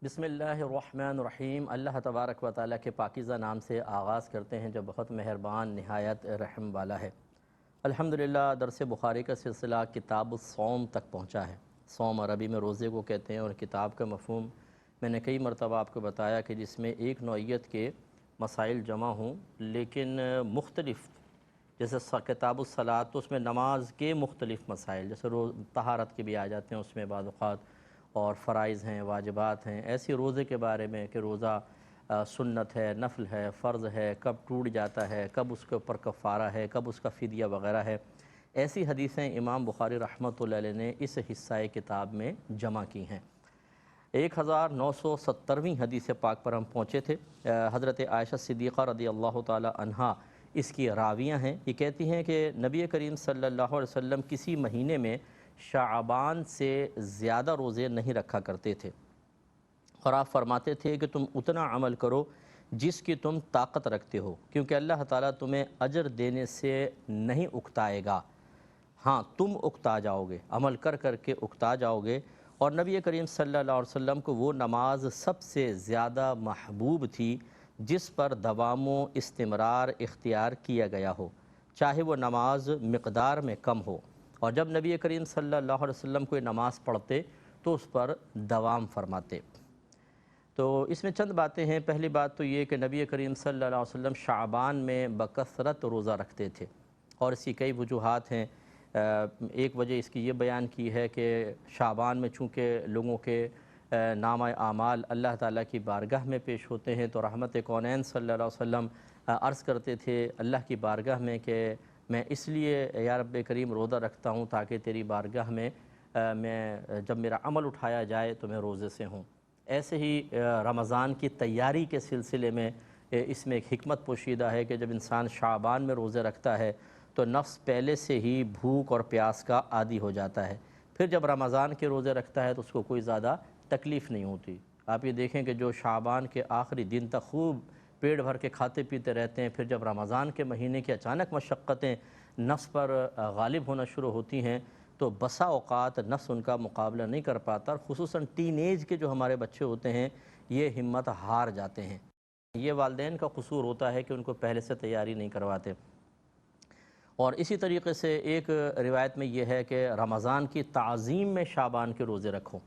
بسم اللہ الرحمن الرحیم۔ اللہ تبارک و تعالیٰ کے پاکیزہ نام سے آغاز کرتے ہیں جو بہت مہربان نہایت رحم والا ہے۔ الحمدللہ درس بخاری کا سلسلہ کتاب الصوم تک پہنچا ہے۔ صوم عربی میں روزے کو کہتے ہیں اور کتاب کا مفہوم میں نے کئی مرتبہ آپ کو بتایا کہ جس میں ایک نوعیت کے مسائل جمع ہوں لیکن مختلف، جیسے کتاب الصلاۃ تو اس میں نماز کے مختلف مسائل، جیسے طہارت کے بھی آ جاتے ہیں اس میں بعض اوقات، اور فرائض ہیں، واجبات ہیں، ایسی روزے کے بارے میں کہ روزہ سنت ہے، نفل ہے، فرض ہے، کب ٹوٹ جاتا ہے، کب اس کے اوپر کفارہ ہے، کب اس کا فدیہ وغیرہ ہے، ایسی حدیثیں امام بخاری رحمۃ اللہ علیہ نے اس حصہ کتاب میں جمع کی ہیں۔ 1970ویں حدیث پاک پر ہم پہنچے تھے۔ حضرت عائشہ صدیقہ رضی اللہ تعالی عنہا اس کی راویہ ہیں۔ یہ کہتی ہیں کہ نبی کریم صلی اللہ علیہ وسلم کسی مہینے میں شعبان سے زیادہ روزے نہیں رکھا کرتے تھے، اور آپ فرماتے تھے کہ تم اتنا عمل کرو جس کی تم طاقت رکھتے ہو، کیونکہ اللہ تعالیٰ تمہیں اجر دینے سے نہیں اکتائے گا، ہاں تم اکتا جاؤ گے، عمل کر کر کے اکتا جاؤ گے۔ اور نبی کریم صلی اللہ علیہ وسلم کو وہ نماز سب سے زیادہ محبوب تھی جس پر دوام و استمرار اختیار کیا گیا ہو، چاہے وہ نماز مقدار میں کم ہو، اور جب نبی کریم صلی اللہ علیہ وسلم کوئی نماز پڑھتے تو اس پر دوام فرماتے۔ تو اس میں چند باتیں ہیں۔ پہلی بات تو یہ کہ نبی کریم صلی اللہ علیہ وسلم شعبان میں بکثرت روزہ رکھتے تھے، اور اس کی کئی وجوہات ہیں۔ ایک وجہ اس کی یہ بیان کی ہے کہ شعبان میں چونکہ لوگوں کے نامہ اعمال اللہ تعالیٰ کی بارگاہ میں پیش ہوتے ہیں، تو رحمت کونین صلی اللہ علیہ وسلم عرض کرتے تھے اللہ کی بارگاہ میں کہ میں اس لیے یا رب کریم روزہ رکھتا ہوں تاکہ تیری بارگاہ میں جب میرا عمل اٹھایا جائے تو میں روزے سے ہوں۔ ایسے ہی رمضان کی تیاری کے سلسلے میں اس میں ایک حکمت پوشیدہ ہے کہ جب انسان شعبان میں روزے رکھتا ہے تو نفس پہلے سے ہی بھوک اور پیاس کا عادی ہو جاتا ہے، پھر جب رمضان کے روزے رکھتا ہے تو اس کو کوئی زیادہ تکلیف نہیں ہوتی۔ آپ یہ دیکھیں کہ جو شعبان کے آخری دن تک خوب پیٹ بھر کے کھاتے پیتے رہتے ہیں، پھر جب رمضان کے مہینے کی اچانک مشقتیں نفس پر غالب ہونا شروع ہوتی ہیں تو بسا اوقات نفس ان کا مقابلہ نہیں کر پاتا، اور خصوصاً ٹین ایج کے جو ہمارے بچے ہوتے ہیں یہ ہمت ہار جاتے ہیں۔ یہ والدین کا قصور ہوتا ہے کہ ان کو پہلے سے تیاری نہیں کرواتے۔ اور اسی طریقے سے ایک روایت میں یہ ہے کہ رمضان کی تعظیم میں شعبان کے روزے رکھو،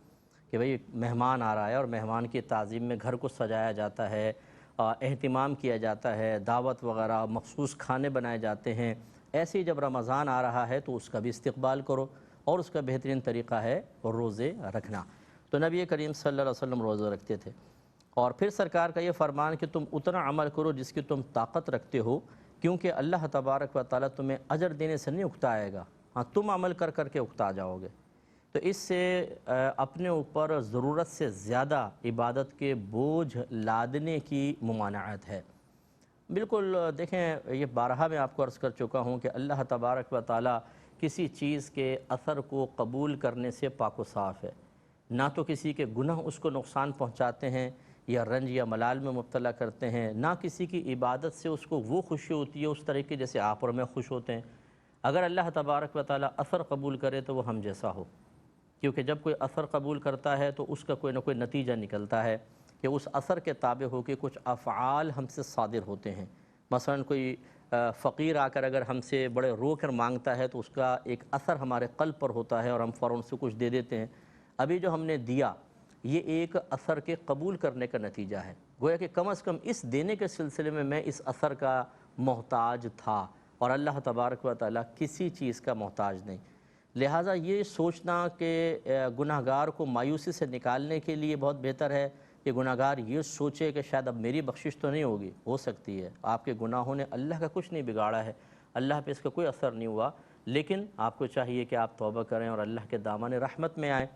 کہ بھئی مہمان آ رہا ہے اور مہمان کی تعظیم میں گھر کو سجایا جاتا ہے، اہتمام کیا جاتا ہے، دعوت وغیرہ مخصوص کھانے بنائے جاتے ہیں۔ ایسے ہی جب رمضان آ رہا ہے تو اس کا بھی استقبال کرو، اور اس کا بہترین طریقہ ہے روزے رکھنا۔ تو نبی کریم صلی اللہ علیہ وسلم روزے رکھتے تھے، اور پھر سرکار کا یہ فرمان کہ تم اتنا عمل کرو جس کی تم طاقت رکھتے ہو، کیونکہ اللہ تبارک و تعالیٰ تمہیں اجر دینے سے نہیں اکتائے گا، ہاں تم عمل کر کر کے اکتا جاؤ گے۔ تو اس سے اپنے اوپر ضرورت سے زیادہ عبادت کے بوجھ لادنے کی ممانعت ہے۔ بالکل دیکھیں، یہ بارہا میں آپ کو عرض کر چکا ہوں کہ اللہ تبارک و تعالیٰ کسی چیز کے اثر کو قبول کرنے سے پاک و صاف ہے، نہ تو کسی کے گناہ اس کو نقصان پہنچاتے ہیں یا رنج یا ملال میں مبتلا کرتے ہیں، نہ کسی کی عبادت سے اس کو وہ خوشی ہوتی ہے اس طرح کی جیسے آپ اور میں خوش ہوتے ہیں۔ اگر اللہ تبارک و تعالیٰ اثر قبول کرے تو وہ ہم جیسا ہو، کیونکہ جب کوئی اثر قبول کرتا ہے تو اس کا کوئی نہ کوئی نتیجہ نکلتا ہے کہ اس اثر کے تابع ہو کے کچھ افعال ہم سے صادر ہوتے ہیں۔ مثلا کوئی فقیر آ کر اگر ہم سے بڑے رو کر مانگتا ہے تو اس کا ایک اثر ہمارے قلب پر ہوتا ہے اور ہم فوراً سے کچھ دے دیتے ہیں۔ ابھی جو ہم نے دیا یہ ایک اثر کے قبول کرنے کا نتیجہ ہے، گویا کہ کم از کم اس دینے کے سلسلے میں اس اثر کا محتاج تھا، اور اللہ تبارک و تعالیٰ کسی چیز کا محتاج نہیں۔ لہٰذا یہ سوچنا کہ گناہگار کو مایوسی سے نکالنے کے لیے بہت بہتر ہے کہ گناہگار یہ سوچے کہ شاید اب میری بخشش تو نہیں ہوگی، ہو سکتی ہے آپ کے گناہوں نے اللہ کا کچھ نہیں بگاڑا ہے، اللہ پہ اس کا کوئی اثر نہیں ہوا، لیکن آپ کو چاہیے کہ آپ توبہ کریں اور اللہ کے دامن رحمت میں آئیں۔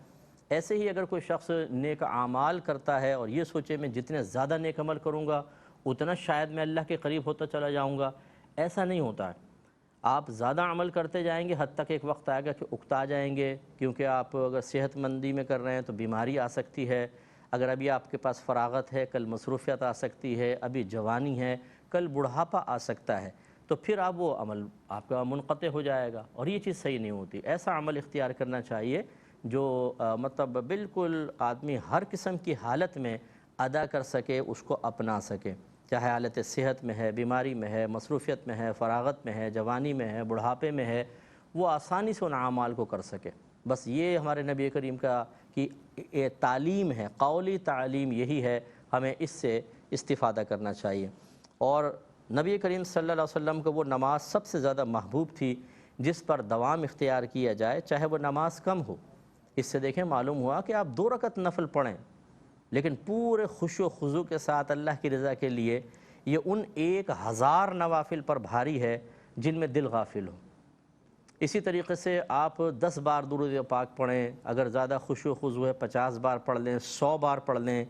ایسے ہی اگر کوئی شخص نیک اعمال کرتا ہے اور یہ سوچے میں جتنے زیادہ نیک عمل کروں گا اتنا شاید میں اللہ کے قریب ہوتا چلا جاؤں گا، ایسا نہیں ہوتا ہے۔ آپ زیادہ عمل کرتے جائیں گے حد تک ایک وقت آئے گا کہ اکتا جائیں گے، کیونکہ آپ اگر صحت مندی میں کر رہے ہیں تو بیماری آ سکتی ہے، اگر ابھی آپ کے پاس فراغت ہے کل مصروفیت آ سکتی ہے، ابھی جوانی ہے کل بڑھاپا آ سکتا ہے، تو پھر آپ وہ عمل آپ کا منقطع ہو جائے گا، اور یہ چیز صحیح نہیں ہوتی۔ ایسا عمل اختیار کرنا چاہیے جو مطلب بالکل آدمی ہر قسم کی حالت میں ادا کر سکے، اس کو اپنا سکے، چاہے حالت صحت میں ہے، بیماری میں ہے، مصروفیت میں ہے، فراغت میں ہے، جوانی میں ہے، بڑھاپے میں ہے، وہ آسانی سے ان اعمال کو کر سکے۔ بس یہ ہمارے نبی کریم کا کی تعلیم ہے، قولی تعلیم یہی ہے، ہمیں اس سے استفادہ کرنا چاہیے۔ اور نبی کریم صلی اللہ علیہ وسلم کو وہ نماز سب سے زیادہ محبوب تھی جس پر دوام اختیار کیا جائے، چاہے وہ نماز کم ہو۔ اس سے دیکھیں معلوم ہوا کہ آپ 2 رکعت نفل پڑھیں لیکن پورے خشوع و خضوع کے ساتھ اللہ کی رضا کے لیے، یہ ان 1000 نوافل پر بھاری ہے جن میں دل غافل ہو۔ اسی طریقے سے آپ 10 بار درود پاک پڑھیں، اگر زیادہ خشوع و خضوع ہے 50 بار پڑھ لیں، 100 بار پڑھ لیں۔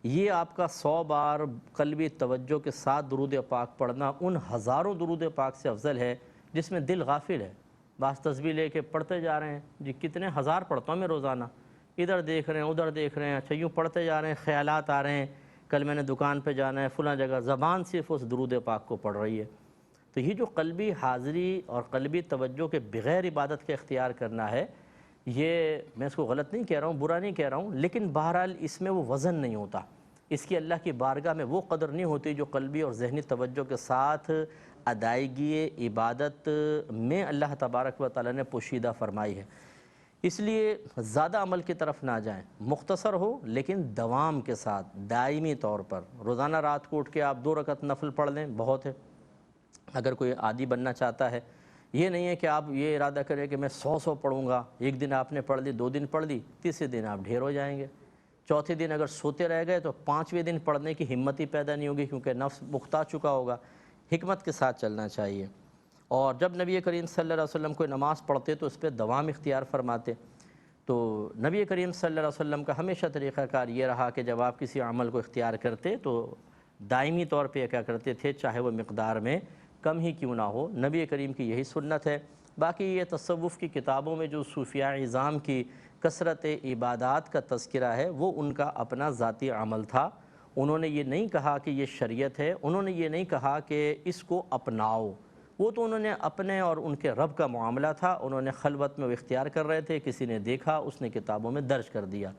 یہ آپ کا 100 بار قلبی توجہ کے ساتھ درود پاک پڑھنا ان ہزاروں درود پاک سے افضل ہے جس میں دل غافل ہے۔ بعض تسبیح لے کے پڑھتے جا رہے ہیں، جی کتنے ہزار پڑھتا ہوں میں روزانہ، ادھر دیکھ رہے ہیں ادھر دیکھ رہے ہیں، اچھا یوں پڑھتے جا رہے ہیں، خیالات آ رہے ہیں، کل میں نے دکان پہ جانا ہے فلاں جگہ، زبان صرف اس درود پاک کو پڑھ رہی ہے۔ تو یہ جو قلبی حاضری اور قلبی توجہ کے بغیر عبادت کے اختیار کرنا ہے، یہ میں اس کو غلط نہیں کہہ رہا ہوں، برا نہیں کہہ رہا ہوں، لیکن بہرحال اس میں وہ وزن نہیں ہوتا، اس کی اللہ کی بارگاہ میں وہ قدر نہیں ہوتی جو قلبی اور ذہنی توجہ کے ساتھ ادائیگی عبادت میں اللہ تبارک و تعالی نے پوشیدہ فرمائی ہے۔ اس لیے زیادہ عمل کی طرف نہ جائیں، مختصر ہو لیکن دوام کے ساتھ دائمی طور پر۔ روزانہ رات کو اٹھ کے آپ 2 رکعت نفل پڑھ لیں، بہت ہے۔ اگر کوئی عادی بننا چاہتا ہے، یہ نہیں ہے کہ آپ یہ ارادہ کریں کہ میں 100 پڑھوں گا، ایک دن آپ نے پڑھ لی، 2 دن پڑھ لی، تیسرے دن آپ ڈھیر ہو جائیں گے، چوتھے دن اگر سوتے رہ گئے تو 5ویں دن پڑھنے کی ہمت ہی پیدا نہیں ہوگی کیونکہ نفس بختا چکا ہوگا۔ حکمت کے ساتھ چلنا چاہیے۔ اور جب نبی کریم صلی اللہ علیہ وسلم کوئی نماز پڑھتے تو اس پہ دوام اختیار فرماتے۔ تو نبی کریم صلی اللہ علیہ وسلم کا ہمیشہ طریقہ کار یہ رہا کہ جب آپ کسی عمل کو اختیار کرتے تو دائمی طور پہ کیا کرتے تھے، چاہے وہ مقدار میں کم ہی کیوں نہ ہو، نبی کریم کی یہی سنت ہے۔ باقی یہ تصوف کی کتابوں میں جو صوفیاء عظام کی کثرت عبادات کا تذکرہ ہے، وہ ان کا اپنا ذاتی عمل تھا۔ انہوں نے یہ نہیں کہا کہ یہ شریعت ہے، انہوں نے یہ نہیں کہا کہ اس کو اپناؤ، وہ تو انہوں نے اپنے اور ان کے رب کا معاملہ تھا، انہوں نے خلوت میں وہ اختیار کر رہے تھے، کسی نے دیکھا، اس نے کتابوں میں درج کر دیا۔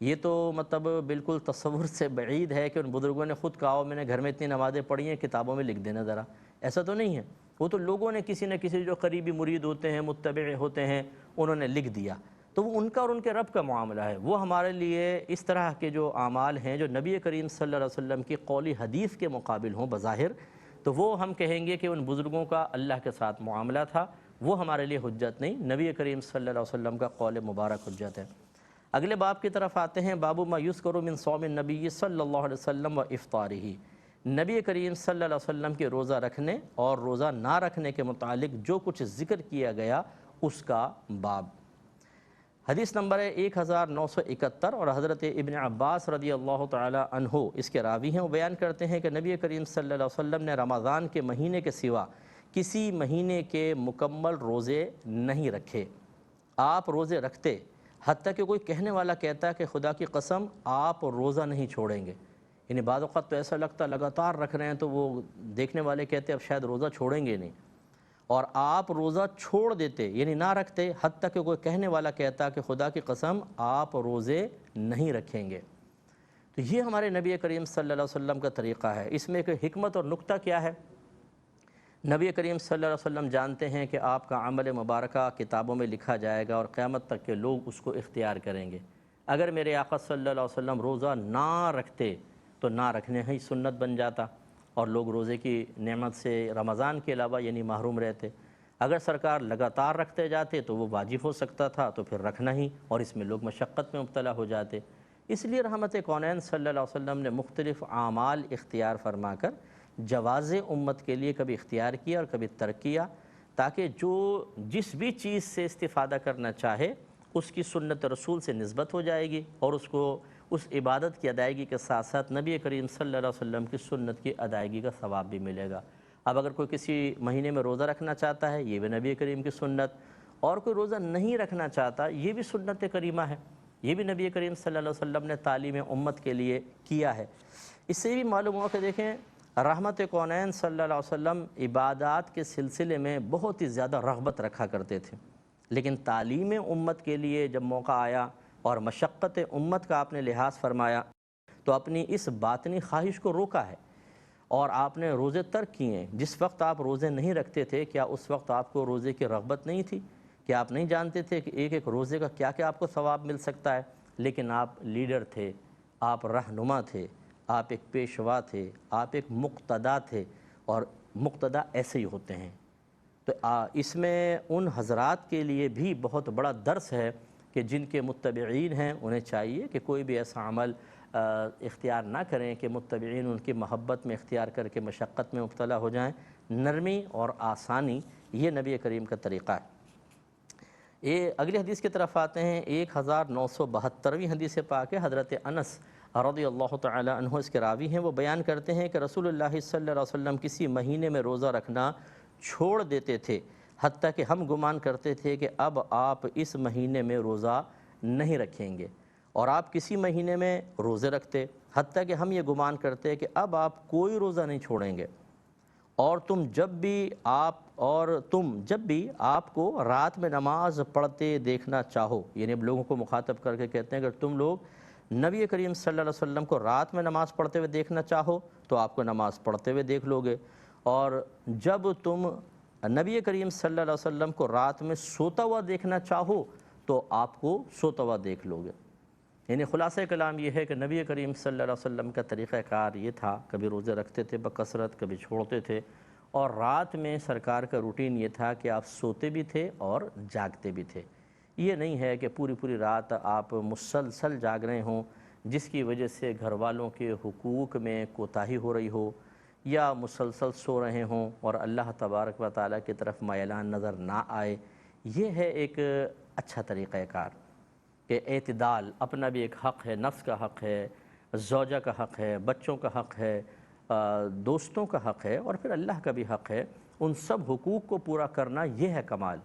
یہ تو مطلب بالکل تصور سے بعید ہے کہ ان بزرگوں نے خود کہا میں نے گھر میں اتنی نمازیں پڑھی ہیں، کتابوں میں لکھ دینا ذرا، ایسا تو نہیں ہے۔ وہ تو لوگوں نے کسی نہ کسی جو قریبی مرید ہوتے ہیں، متبع ہوتے ہیں، انہوں نے لکھ دیا، تو وہ ان کا اور ان کے رب کا معاملہ ہے۔ وہ ہمارے لیے اس طرح کے جو اعمال ہیں جو نبی کریم صلی اللہ علیہ وسلم کی قولی حدیث کے مقابل ہوں بظاہر، تو وہ ہم کہیں گے کہ ان بزرگوں کا اللہ کے ساتھ معاملہ تھا، وہ ہمارے لیے حجت نہیں، نبی کریم صلی اللہ علیہ وسلم کا قول مبارک حجت ہے۔ اگلے باب کی طرف آتے ہیں، باب ما یذکر من صوم النبی صلی اللہ علیہ وسلم و افطارہ، نبی کریم صلی اللہ علیہ وسلم کے روزہ رکھنے اور روزہ نہ رکھنے کے متعلق جو کچھ ذکر کیا گیا اس کا باب۔ حدیث نمبر ہے 1971، اور حضرت ابن عباس رضی اللہ تعالی عنہ اس کے راوی ہیں، وہ بیان کرتے ہیں کہ نبی کریم صلی اللہ علیہ وسلم نے رمضان کے مہینے کے سوا کسی مہینے کے مکمل روزے نہیں رکھے۔ آپ روزے رکھتے، حتیٰ کہ کوئی کہنے والا کہتا ہے کہ خدا کی قسم آپ روزہ نہیں چھوڑیں گے، یعنی بعض اوقات تو ایسا لگتا لگاتار رکھ رہے ہیں تو وہ دیکھنے والے کہتے اب شاید روزہ چھوڑیں گے نہیں، اور آپ روزہ چھوڑ دیتے یعنی نہ رکھتے، حتیٰ کہ کوئی کہنے والا کہتا کہ خدا کی قسم آپ روزے نہیں رکھیں گے۔ تو یہ ہمارے نبی کریم صلی اللہ علیہ وسلم کا طریقہ ہے۔ اس میں ایک حکمت اور نکتہ کیا ہے؟ نبی کریم صلی اللہ علیہ وسلم جانتے ہیں کہ آپ کا عمل مبارکہ کتابوں میں لکھا جائے گا اور قیامت تک کے لوگ اس کو اختیار کریں گے۔ اگر میرے آقا صلی اللہ علیہ وسلم روزہ نہ رکھتے تو نہ رکھنے ہی سنت بن جاتا اور لوگ روزے کی نعمت سے رمضان کے علاوہ یعنی محروم رہتے۔ اگر سرکار لگاتار رکھتے جاتے تو وہ واجب ہو سکتا تھا، تو پھر رکھنا ہی، اور اس میں لوگ مشقت میں مبتلا ہو جاتے۔ اس لیے رحمت کونین صلی اللہ علیہ وسلم نے مختلف اعمال اختیار فرما کر جواز امت کے لیے کبھی اختیار کیا اور کبھی ترک کیا، تاکہ جو جس بھی چیز سے استفادہ کرنا چاہے اس کی سنت رسول سے نسبت ہو جائے گی، اور اس کو اس عبادت کی ادائیگی کے ساتھ ساتھ نبی کریم صلی اللہ علیہ وسلم کی سنت کی ادائیگی کا ثواب بھی ملے گا۔ اب اگر کوئی کسی مہینے میں روزہ رکھنا چاہتا ہے، یہ بھی نبی کریم کی سنت، اور کوئی روزہ نہیں رکھنا چاہتا، یہ بھی سنت کریمہ ہے، یہ بھی نبی کریم صلی اللہ علیہ وسلم نے تعلیم امت کے لیے کیا ہے۔ اس سے بھی معلوم ہوا کہ دیکھیں رحمت کونین صلی اللہ علیہ وسلم عبادات کے سلسلے میں بہت ہی زیادہ رغبت رکھا کرتے تھے۔ لیکن تعلیم امت کے لیے جب موقع آیا اور مشقت امت کا آپ نے لحاظ فرمایا تو اپنی اس باطنی خواہش کو روکا ہے اور آپ نے روزے ترک کیے ہیں۔ جس وقت آپ روزے نہیں رکھتے تھے، کیا اس وقت آپ کو روزے کی رغبت نہیں تھی؟ کیا آپ نہیں جانتے تھے کہ ایک ایک روزے کا کیا کیا آپ کو ثواب مل سکتا ہے؟ لیکن آپ لیڈر تھے، آپ رہنما تھے، آپ ایک پیشوا تھے، آپ ایک مقتدا تھے، اور مقتدا ایسے ہی ہوتے ہیں۔ تو اس میں ان حضرات کے لیے بھی بہت بڑا درس ہے کہ جن کے متبعین ہیں انہیں چاہیے کہ کوئی بھی ایسا عمل اختیار نہ کریں کہ متبعین ان کی محبت میں اختیار کر کے مشقت میں مبتلا ہو جائیں۔ نرمی اور آسانی یہ نبی کریم کا طریقہ ہے۔ یہ اگلی حدیث کی طرف آتے ہیں۔ 1972ویں حدیث پاک ہے، حضرت انس رضی اللہ تعالی عنہ اس کے راوی ہیں، وہ بیان کرتے ہیں کہ رسول اللہ صلی اللہ علیہ وسلم کسی مہینے میں روزہ رکھنا چھوڑ دیتے تھے، حتیٰ کہ ہم گمان کرتے تھے کہ اب آپ اس مہینے میں روزہ نہیں رکھیں گے، اور آپ کسی مہینے میں روزے رکھتے، حتیٰ کہ ہم یہ گمان کرتے کہ اب آپ کوئی روزہ نہیں چھوڑیں گے، اور تم جب بھی آپ کو رات میں نماز پڑھتے دیکھنا چاہو، یعنی اب لوگوں کو مخاطب کر کے کہتے ہیں کہ تم لوگ نبی کریم صلی اللہ علیہ وسلم کو رات میں نماز پڑھتے ہوئے دیکھنا چاہو تو آپ کو نماز پڑھتے ہوئے دیکھ لو گے، اور جب تم نبی کریم صلی اللہ علیہ وسلم کو رات میں سوتا ہوا دیکھنا چاہو تو آپ کو سوتا ہوا دیکھ لو گے۔ یعنی خلاصہ کلام یہ ہے کہ نبی کریم صلی اللہ علیہ وسلم کا طریقہ کار یہ تھا، کبھی روزے رکھتے تھے بکثرت، کبھی چھوڑتے تھے، اور رات میں سرکار کا روٹین یہ تھا کہ آپ سوتے بھی تھے اور جاگتے بھی تھے۔ یہ نہیں ہے کہ پوری پوری رات آپ مسلسل جاگ رہے ہوں جس کی وجہ سے گھر والوں کے حقوق میں کوتاہی ہو رہی ہو، یا مسلسل سو رہے ہوں اور اللہ تبارک و تعالیٰ کی طرف مائلان نظر نہ آئے۔ یہ ہے ایک اچھا طریقہ کار کہ اعتدال، اپنا بھی ایک حق ہے، نفس کا حق ہے، زوجہ کا حق ہے، بچوں کا حق ہے، دوستوں کا حق ہے، اور پھر اللہ کا بھی حق ہے۔ ان سب حقوق کو پورا کرنا یہ ہے کمال۔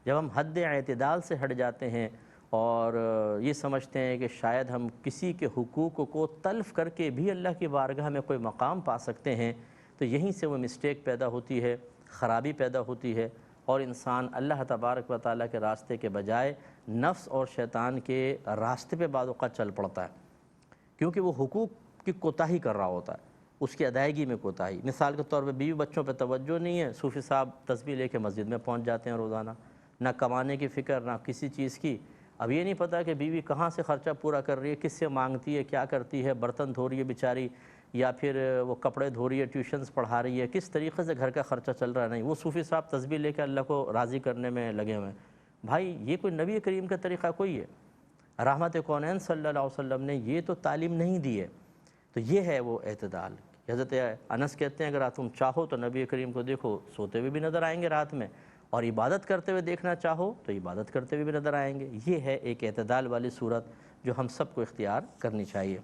جب ہم حد اعتدال سے ہٹ جاتے ہیں اور یہ سمجھتے ہیں کہ شاید ہم کسی کے حقوق کو تلف کر کے بھی اللہ کی بارگاہ میں کوئی مقام پا سکتے ہیں، تو یہیں سے وہ مسٹیک پیدا ہوتی ہے، خرابی پیدا ہوتی ہے، اور انسان اللہ تبارک و تعالیٰ کے راستے کے بجائے نفس اور شیطان کے راستے پہ بعض اوقات چل پڑتا ہے، کیونکہ وہ حقوق کی کوتاہی کر رہا ہوتا ہے، اس کی ادائیگی میں کوتاہی۔ مثال کے طور پہ بیوی بچوں پہ توجہ نہیں ہے، صوفی صاحب تسبیح لے کے مسجد میں پہنچ جاتے ہیں روزانہ، نہ کمانے کی فکر، نہ کسی چیز کی۔ اب یہ نہیں پتہ کہ بیوی کہاں سے خرچہ پورا کر رہی ہے، کس سے مانگتی ہے، کیا کرتی ہے، برتن دھو رہی ہے بیچاری، یا پھر وہ کپڑے دھو رہی ہے، ٹیوشنز پڑھا رہی ہے، کس طریقے سے گھر کا خرچہ چل رہا ہے۔ نہیں، وہ صوفی صاحب تسبیح لے کے اللہ کو راضی کرنے میں لگے ہوئے ہیں۔ بھائی یہ کوئی نبی کریم کا طریقہ کوئی ہے؟ رحمت کونین صلی اللہ علیہ وسلم نے یہ تو تعلیم نہیں دی ہے۔ تو یہ ہے وہ اعتدال۔ حضرت انس کہتے ہیں اگر تم چاہو تو نبی کریم کو دیکھو سوتے ہوئے بھی نظر آئیں گے رات میں، اور عبادت کرتے ہوئے دیکھنا چاہو تو عبادت کرتے ہوئے بھی نظر آئیں گے۔ یہ ہے ایک اعتدال والی صورت جو ہم سب کو اختیار کرنی چاہیے۔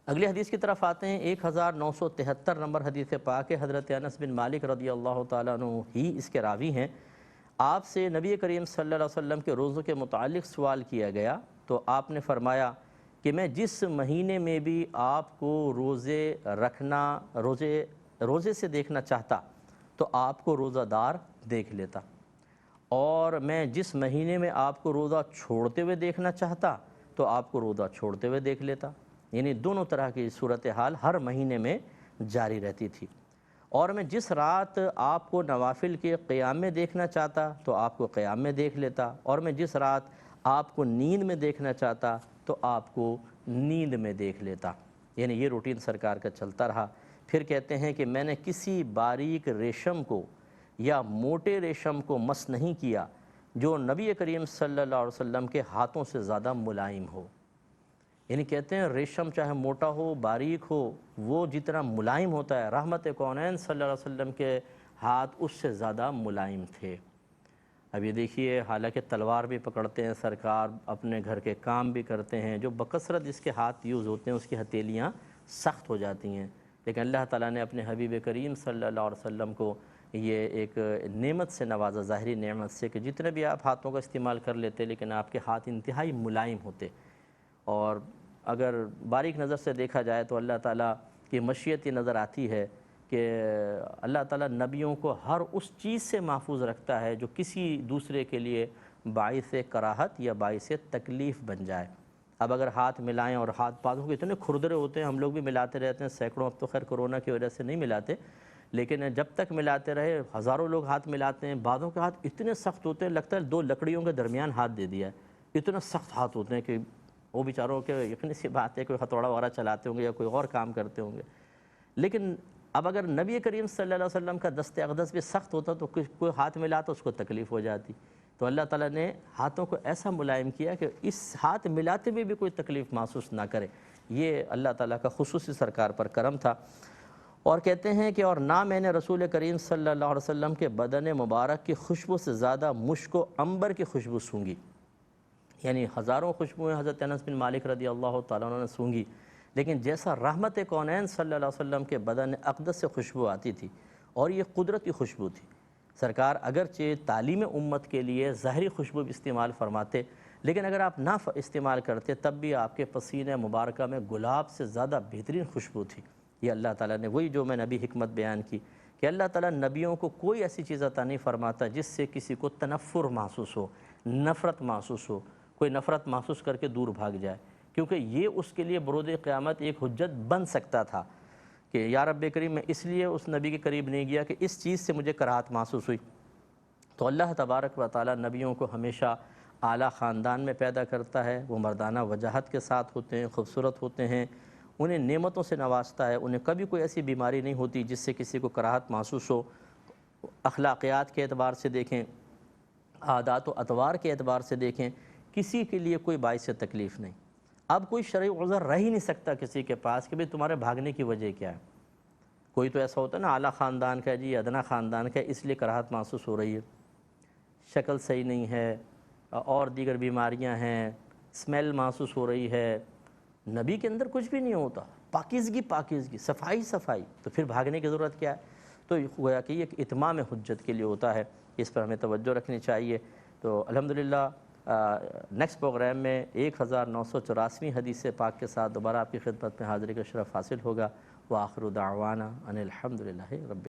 اگلی حدیث کی طرف آتے ہیں۔ 1973 نمبر حدیث پاک ہے، حضرت انس بن مالک رضی اللہ تعالیٰ عنہ ہی اس کے راوی ہیں۔ آپ سے نبی کریم صلی اللہ علیہ وسلم کے روزوں کے متعلق سوال کیا گیا تو آپ نے فرمایا کہ میں جس مہینے میں بھی آپ کو روزے سے دیکھنا چاہتا تو آپ کو روزہ دار دیکھ لیتا، اور میں جس مہینے میں آپ کو روزہ چھوڑتے ہوئے دیکھنا چاہتا تو آپ کو روزہ چھوڑتے ہوئے دیکھ لیتا۔ یعنی دونوں طرح کی صورتحال ہر مہینے میں جاری رہتی تھی۔ اور میں جس رات آپ کو نوافل کے قیام میں دیکھنا چاہتا تو آپ کو قیام میں دیکھ لیتا، اور میں جس رات آپ کو نیند میں دیکھنا چاہتا تو آپ کو نیند میں دیکھ لیتا۔ یعنی یہ روٹین سرکار کا چلتا رہا۔ پھر کہتے ہیں کہ میں نے کسی باریک ریشم کو یا موٹے ریشم کو مس نہیں کیا جو نبی کریم صلی اللہ علیہ وسلم کے ہاتھوں سے زیادہ ملائم ہو۔ یعنی کہتے ہیں ریشم چاہے موٹا ہو باریک ہو، وہ جتنا ملائم ہوتا ہے، رحمت کونین صلی اللہ علیہ وسلم کے ہاتھ اس سے زیادہ ملائم تھے۔ اب یہ دیکھیے، حالانکہ تلوار بھی پکڑتے ہیں سرکار، اپنے گھر کے کام بھی کرتے ہیں، جو بکثرت جس کے ہاتھ یوز ہوتے ہیں اس کی ہتھیلیاں سخت ہو جاتی ہیں، لیکن اللہ تعالیٰ نے اپنے حبیب کریم صلی اللہ علیہ وسلم کو یہ ایک نعمت سے نوازا، ظاہری نعمت سے، کہ جتنے بھی آپ ہاتھوں کا استعمال کر لیتے لیکن آپ کے ہاتھ انتہائی ملائم ہوتے۔ اور اگر باریک نظر سے دیکھا جائے تو اللہ تعالیٰ کی مشیت یہ نظر آتی ہے کہ اللہ تعالیٰ نبیوں کو ہر اس چیز سے محفوظ رکھتا ہے جو کسی دوسرے کے لیے باعث کراہت یا باعث تکلیف بن جائے۔ اب اگر ہاتھ ملائیں، اور ہاتھ پاؤں کے اتنے کھردرے ہوتے ہیں، ہم لوگ بھی ملاتے رہتے ہیں سینکڑوں، اب تو خیر کرونا کی وجہ سے نہیں ملاتے، لیکن جب تک ملاتے رہے ہزاروں لوگ ہاتھ ملاتے ہیں، بعضوں کے ہاتھ اتنے سخت ہوتے ہیں لگتا ہے دو لکڑیوں کے درمیان ہاتھ دے دیا ہے، اتنا سخت ہاتھ ہوتے ہیں کہ وہ بیچاروں کے یقینی سی بات ہے کوئی ہتھوڑا وغیرہ چلاتے ہوں گے یا کوئی اور کام کرتے ہوں گے۔ لیکن اب اگر نبی کریم صلی اللہ علیہ وسلم کا دست اقدس بھی سخت ہوتا تو کوئی ہاتھ ملاتا اس کو تکلیف ہو جاتی، تو اللہ تعالیٰ نے ہاتھوں کو ایسا ملائم کیا کہ اس ہاتھ ملاتے ہوئے بھی کوئی تکلیف محسوس نہ کرے۔ یہ اللہ تعالیٰ کا خصوصی سرکار پر کرم تھا۔ اور کہتے ہیں کہ اور نہ میں نے رسول کریم صلی اللہ علیہ وسلم کے بدن مبارک کی خوشبو سے زیادہ مشک و عنبر کی خوشبو سونگھی، یعنی ہزاروں خوشبوئیں حضرت انس بن مالک رضی اللہ تعالیٰ عنہ نے سونگھی، لیکن جیسا رحمت کونین صلی اللہ علیہ وسلم کے بدن اقدس سے خوشبو آتی تھی، اور یہ قدرتی خوشبو تھی۔ سرکار اگرچہ تعلیم امت کے لیے ظاہری خوشبو بھی استعمال فرماتے، لیکن اگر آپ نہ استعمال کرتے تب بھی آپ کے پسینہ مبارکہ میں گلاب سے زیادہ بہترین خوشبو تھی۔ یہ اللہ تعالیٰ نے وہی جو میں نے ابھی حکمت بیان کی کہ اللہ تعالیٰ نبیوں کو کوئی ایسی چیز عطا نہیں فرماتا جس سے کسی کو تنفر محسوس ہو، نفرت محسوس ہو، کوئی نفرت محسوس کر کے دور بھاگ جائے، کیونکہ یہ اس کے لیے بروز قیامت ایک حجت بن سکتا تھا کہ یا رب کریم میں اس لیے اس نبی کے قریب نہیں گیا کہ اس چیز سے مجھے کراہت محسوس ہوئی۔ تو اللہ تبارک و تعالیٰ نبیوں کو ہمیشہ اعلیٰ خاندان میں پیدا کرتا ہے، وہ مردانہ وجاہت کے ساتھ ہوتے ہیں، خوبصورت ہوتے ہیں، انہیں نعمتوں سے نوازتا ہے، انہیں کبھی کوئی ایسی بیماری نہیں ہوتی جس سے کسی کو کراہت محسوس ہو۔ اخلاقیات کے اعتبار سے دیکھیں، عادات و اطوار کے اعتبار سے دیکھیں، کسی کے لیے کوئی باعث تکلیف نہیں۔ اب کوئی شرعی عذر رہ ہی نہیں سکتا کسی کے پاس کہ بھئی تمہارے بھاگنے کی وجہ کیا ہے۔ کوئی تو ایسا ہوتا ہے نا اعلیٰ خاندان کا ہے جی، ادنا خاندان کا ہے، اس لیے کراہت محسوس ہو رہی ہے، شکل صحیح نہیں ہے اور دیگر بیماریاں ہیں، اسمیل محسوس ہو رہی ہے۔ نبی کے اندر کچھ بھی نہیں ہوتا، پاکیزگی پاکیزگی، صفائی صفائی، تو پھر بھاگنے کی ضرورت کیا ہے؟ تو گویا کہ یہ ایک اتمام حجت کے لیے ہوتا ہے، اس پر ہمیں توجہ رکھنی چاہیے۔ تو الحمدللہ نیکسٹ پروگرام میں 1984 حدیث پاک کے ساتھ دوبارہ آپ کی خدمت میں حاضری کا شرف حاصل ہوگا۔ وآخر دعوانا ان الحمدللہ رب